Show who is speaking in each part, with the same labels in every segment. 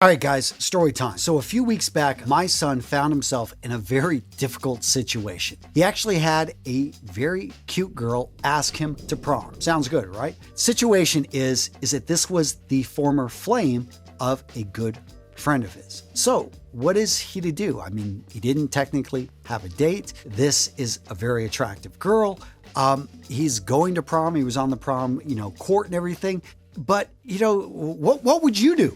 Speaker 1: All right, guys, story time. So a few weeks back, my son found himself in a very difficult situation. He actually had a very cute girl ask him to prom. Sounds good, right? Situation is that this was the former flame of a good friend of his. So what is he to do? I mean, he didn't technically have a date. This is a very attractive girl. He's going to prom. He was on the prom, court and everything. But, what would you do?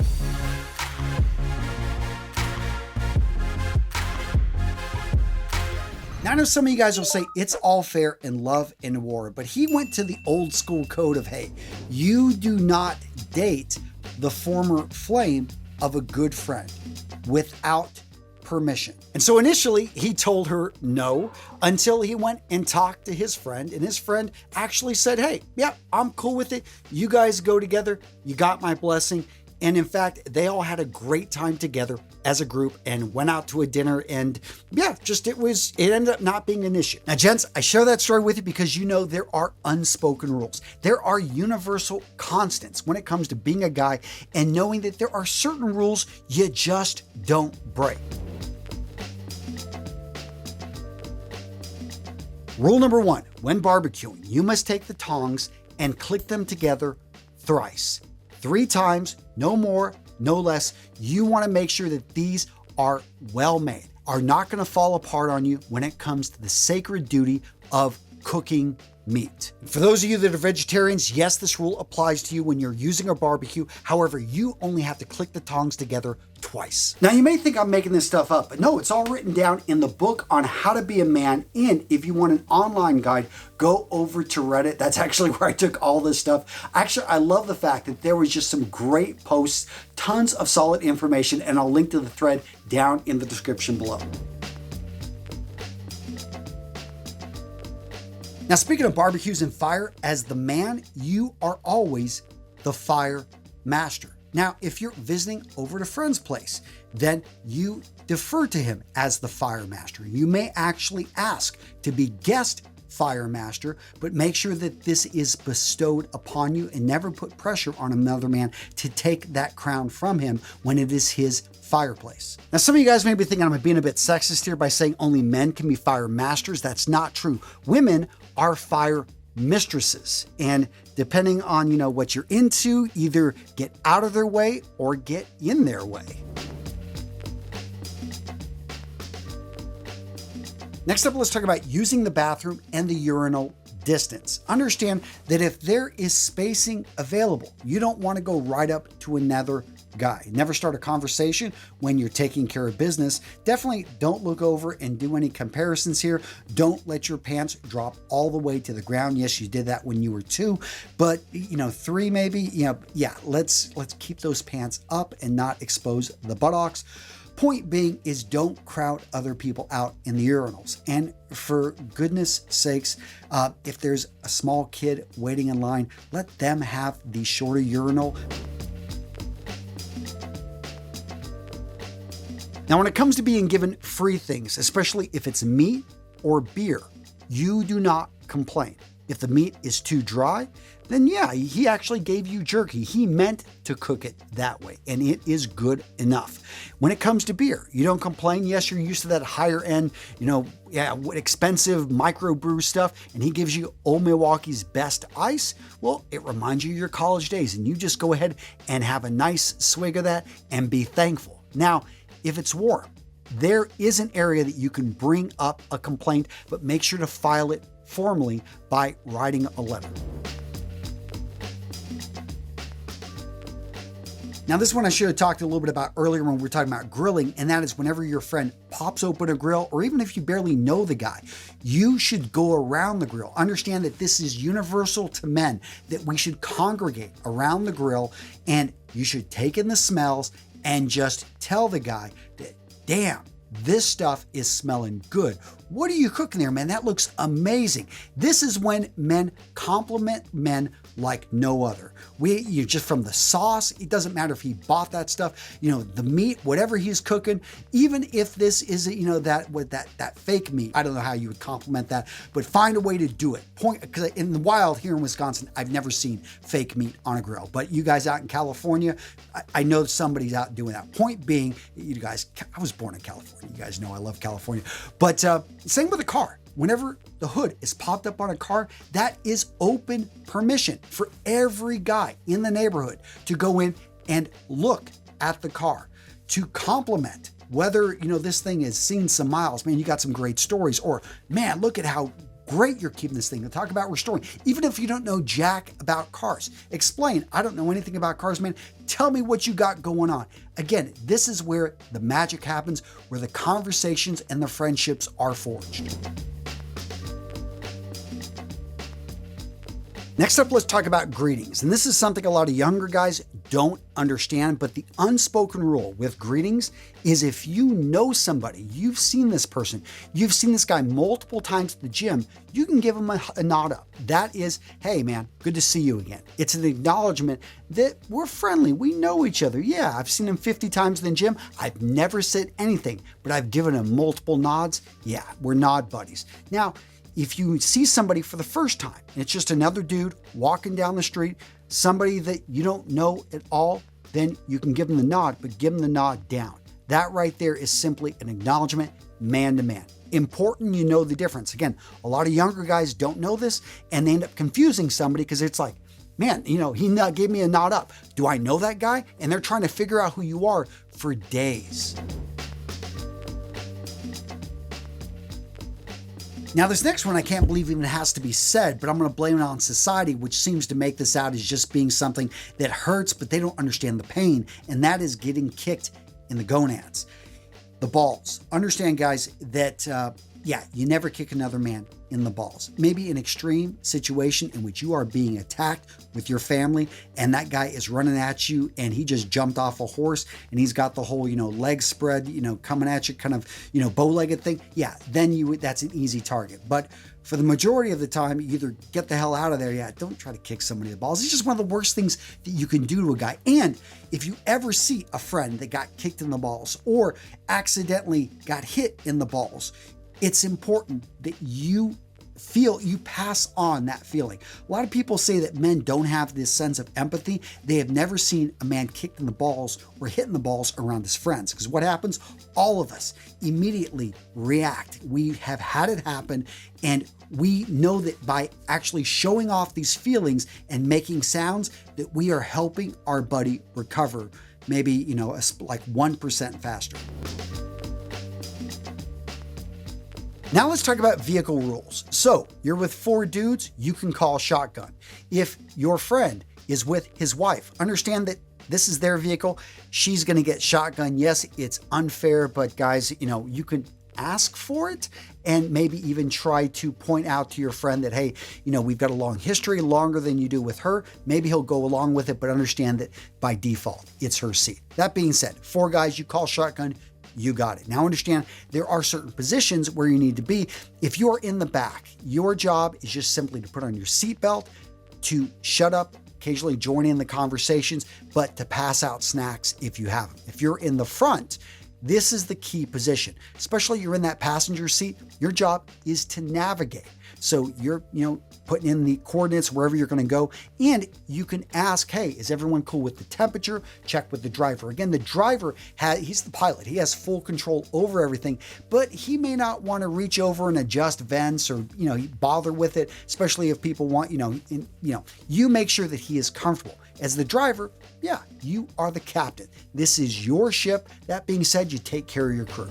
Speaker 1: Now, I know some of you guys will say it's all fair in love and war, but he went to the old school code of, hey, you do not date the former flame of a good friend without permission. And so initially he told her no until he went and talked to his friend, and his friend actually said, hey, yeah, I'm cool with it. You guys go together. You got my blessing. And in fact, they all had a great time together as a group and went out to a dinner. And yeah, it ended up not being an issue. Now, gents, I share that story with you because there are unspoken rules. There are universal constants when it comes to being a guy and knowing that there are certain rules you just don't break. Rule number one, when barbecuing, you must take the tongs and click them together thrice. 3 times, no more, no less. You want to make sure that these are well made, are not going to fall apart on you when it comes to the sacred duty of cooking meat. For those of you that are vegetarians, yes, this rule applies to you when you're using a barbecue. However, you only have to click the tongs together twice. Now, you may think I'm making this stuff up, but no, it's all written down in the book on how to be a man. And if you want an online guide, go over to Reddit. That's actually where I took all this stuff. Actually, I love the fact that there was just some great posts, tons of solid information, and I'll link to the thread down in the description below. Now, speaking of barbecues and fire, as the man, you are always the fire master. Now, if you're visiting over at a friend's place, then you defer to him as the fire master. You may actually ask to be guest fire master, but make sure that this is bestowed upon you and never put pressure on another man to take that crown from him when it is his fireplace. Now, some of you guys may be thinking I'm being a bit sexist here by saying only men can be fire masters. That's not true. Women are fire mistresses, and depending on what you're into, either get out of their way or get in their way. Next up, let's talk about using the bathroom and the urinal distance. Understand that if there is spacing available, you don't want to go right up to another guy. Never start a conversation when you're taking care of business. Definitely don't look over and do any comparisons here. Don't let your pants drop all the way to the ground. Yes, you did that when you were 2, but 3 maybe. Let's keep those pants up and not expose the buttocks. Point being is don't crowd other people out in the urinals. And for goodness sakes, if there's a small kid waiting in line, let them have the shorter urinal. Now, when it comes to being given free things, especially if it's meat or beer, you do not complain. If the meat is too dry, then yeah, he actually gave you jerky. He meant to cook it that way, and it is good enough. When it comes to beer, you don't complain. Yes, you're used to that higher end, expensive microbrew stuff, and he gives you Old Milwaukee's best ice. Well, it reminds you of your college days, and you just go ahead and have a nice swig of that and be thankful. Now, if it's warm, there is an area that you can bring up a complaint, but make sure to file it formally by writing a letter. Now, this one I should have talked a little bit about earlier when we were talking about grilling, and that is whenever your friend pops open a grill, or even if you barely know the guy, you should go around the grill. Understand that this is universal to men, that we should congregate around the grill, and you should take in the smells and just tell the guy that, damn, this stuff is smelling good. what are you cooking there, man? That looks amazing. This is when men compliment men like no other. You just from the sauce, it doesn't matter if he bought that stuff, the meat, whatever he's cooking, even if this is, that fake meat. I don't know how you would compliment that, but find a way to do it. Because in the wild here in Wisconsin, I've never seen fake meat on a grill, but you guys out in California, I know somebody's out doing that. Point being, you guys, I was born in California. You guys know I love California, but same with a car. Whenever the hood is popped up on a car, that is open permission for every guy in the neighborhood to go in and look at the car, to compliment whether, this thing has seen some miles. Man, you got some great stories, or man, look at how great you're keeping this thing. To talk about restoring, even if you don't know jack about cars, explain, I don't know anything about cars, man. Tell me what you got going on. Again, this is where the magic happens, where the conversations and the friendships are forged. Next up, let's talk about greetings. And this is something a lot of younger guys don't understand, but the unspoken rule with greetings is if you know somebody, you've seen this person, you've seen this guy multiple times at the gym, you can give him a nod up. That is, hey man, good to see you again. It's an acknowledgement that we're friendly, we know each other. Yeah, I've seen him 50 times in the gym. I've never said anything, but I've given him multiple nods. Yeah, we're nod buddies. Now, if you see somebody for the first time, and it's just another dude walking down the street, somebody that you don't know at all, then you can give them the nod, but give them the nod down. That right there is simply an acknowledgement, man to man. Important you know the difference. Again, a lot of younger guys don't know this, and they end up confusing somebody because it's like, man, he gave me a nod up. Do I know that guy? And they're trying to figure out who you are for days. Now, this next one I can't believe even has to be said, but I'm going to blame it on society, which seems to make this out as just being something that hurts, but they don't understand the pain, and that is getting kicked in the gonads, the balls. Understand, guys, that you never kick another man in the balls. Maybe an extreme situation in which you are being attacked with your family and that guy is running at you and he just jumped off a horse and he's got the whole, leg spread, coming at you, kind of, bow-legged thing. Yeah, then that's an easy target. But for the majority of the time, you either get the hell out of there. Yeah, don't try to kick somebody in the balls. It's just one of the worst things that you can do to a guy. And if you ever see a friend that got kicked in the balls or accidentally got hit in the balls, it's important that you pass on that feeling. A lot of people say that men don't have this sense of empathy. They have never seen a man kicked in the balls or hit in the balls around his friends. Because what happens? All of us immediately react. We have had it happen, and we know that by actually showing off these feelings and making sounds that we are helping our buddy recover maybe, like 1% faster. Now let's talk about vehicle rules. So you're with 4 dudes, you can call shotgun. If your friend is with his wife, understand that this is their vehicle. She's going to get shotgun. Yes, it's unfair, but guys, you can ask for it and maybe even try to point out to your friend that, hey, we've got a long history, longer than you do with her. Maybe he'll go along with it, but understand that by default, it's her seat. That being said, 4 guys, you call shotgun, you got it. Now understand there are certain positions where you need to be. If you're in the back, your job is just simply to put on your seatbelt, to shut up, occasionally join in the conversations, but to pass out snacks if you have them. If you're in the front, this is the key position, especially you're in that passenger seat. Your job is to navigate. So you're, putting in the coordinates wherever you're going to go. And you can ask, hey, is everyone cool with the temperature? Check with the driver. Again, the driver, he's the pilot. He has full control over everything, but he may not want to reach over and adjust vents or, bother with it, especially if people want, you make sure that he is comfortable. As the driver, yeah, you are the captain. This is your ship. That being said, you take care of your crew.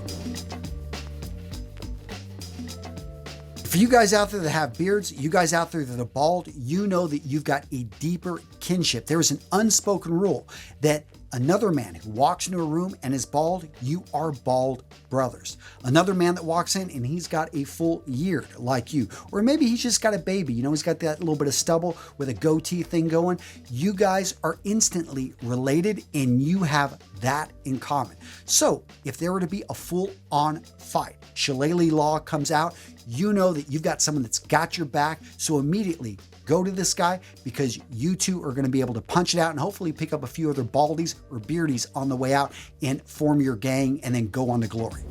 Speaker 1: For you guys out there that have beards, you guys out there that are bald, you know that you've got a deeper kinship. There is an unspoken rule that Another man who walks into a room and is bald, you are bald brothers. Another man that walks in and he's got a full beard like you, or maybe he's just got a baby, he's got that little bit of stubble with a goatee thing going. You guys are instantly related and you have that in common. So if there were to be a full-on fight, Shillelagh Law comes out, you know that you've got someone that's got your back. So immediately go to this guy, because you two are going to be able to punch it out and hopefully pick up a few other baldies or beardies on the way out and form your gang and then go on to glory.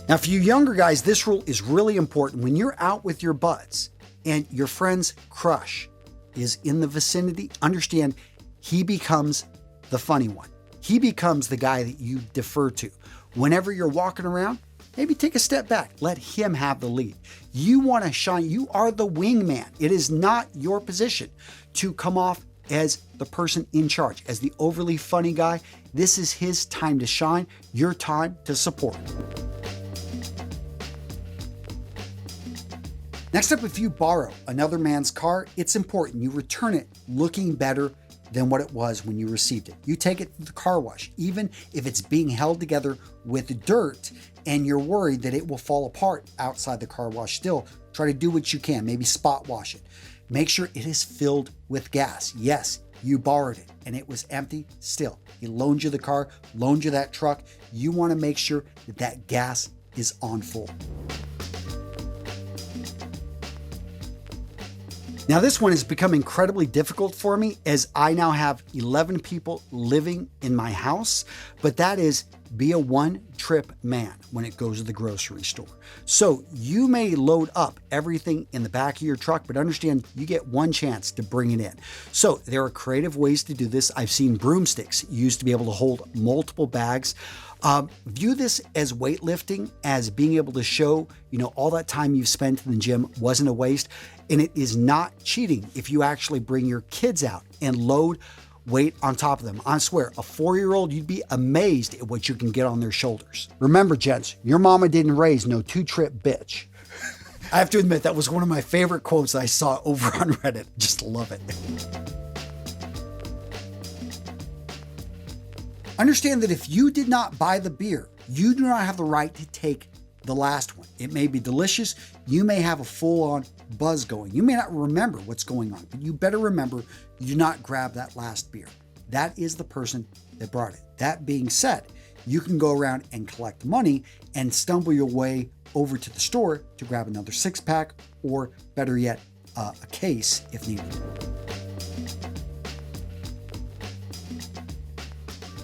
Speaker 1: Now, for you younger guys, this rule is really important. When you're out with your buds and your friend's crush is in the vicinity, understand he becomes the funny one. He becomes the guy that you defer to. Whenever you're walking around, maybe take a step back. Let him have the lead. You want to shine. You are the wingman. It is not your position to come off as the person in charge, as the overly funny guy. This is his time to shine, your time to support. Next up, if you borrow another man's car, it's important you return it looking better than what it was when you received it. You take it to the car wash, even if it's being held together with dirt and you're worried that it will fall apart outside the car wash. Still, try to do what you can, maybe spot wash it. Make sure it is filled with gas. Yes, you borrowed it and it was empty. Still, he loaned you the car, loaned you that truck. You want to make sure that that gas is on full. Now, this one has become incredibly difficult for me as I now have 11 people living in my house, but that is be a one-trip man when it goes to the grocery store. So you may load up everything in the back of your truck, but understand you get one chance to bring it in. So there are creative ways to do this. I've seen broomsticks used to be able to hold multiple bags. View this as weightlifting, as being able to show, all that time you've spent in the gym wasn't a waste. And it is not cheating if you actually bring your kids out and load weight on top of them. I swear, a 4-year-old, you'd be amazed at what you can get on their shoulders. Remember, gents, your mama didn't raise no two-trip bitch. I have to admit, that was one of my favorite quotes I saw over on Reddit. Just love it. Understand that if you did not buy the beer, you do not have the right to take the last one. It may be delicious. You may have a full-on buzz going. You may not remember what's going on, but you better remember you do not grab that last beer. That is the person that brought it. That being said, you can go around and collect money and stumble your way over to the store to grab another 6-pack, or better yet, a case if needed.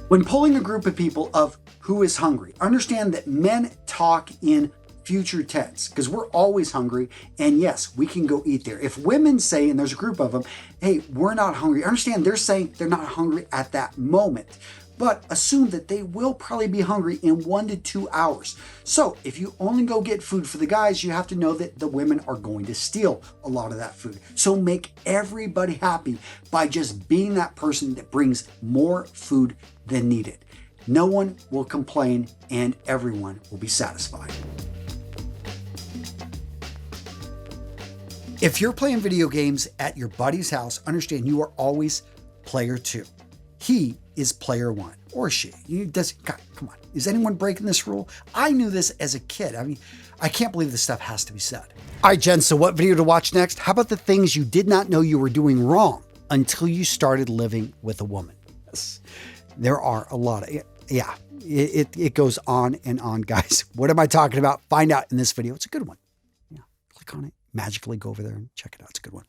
Speaker 1: When polling a group of people of who is hungry, understand that men talk in future tense because we're always hungry, and yes, we can go eat there. If women say, and there's a group of them, hey, we're not hungry, understand they're saying they're not hungry at that moment, but assume that they will probably be hungry in 1 to 2 hours. So if you only go get food for the guys, you have to know that the women are going to steal a lot of that food. So make everybody happy by just being that person that brings more food than needed. No one will complain and everyone will be satisfied. If you're playing video games at your buddy's house, understand you are always player 2. He is player 1, or she. God, come on. Is anyone breaking this rule? I knew this as a kid. I can't believe this stuff has to be said. All right, Jen, so what video to watch next? How about the things you did not know you were doing wrong until you started living with a woman? Yes. There are a lot of, it goes on and on, guys. What am I talking about? Find out in this video. It's a good one. Yeah, click on it. Magically go over there and check it out. It's a good one.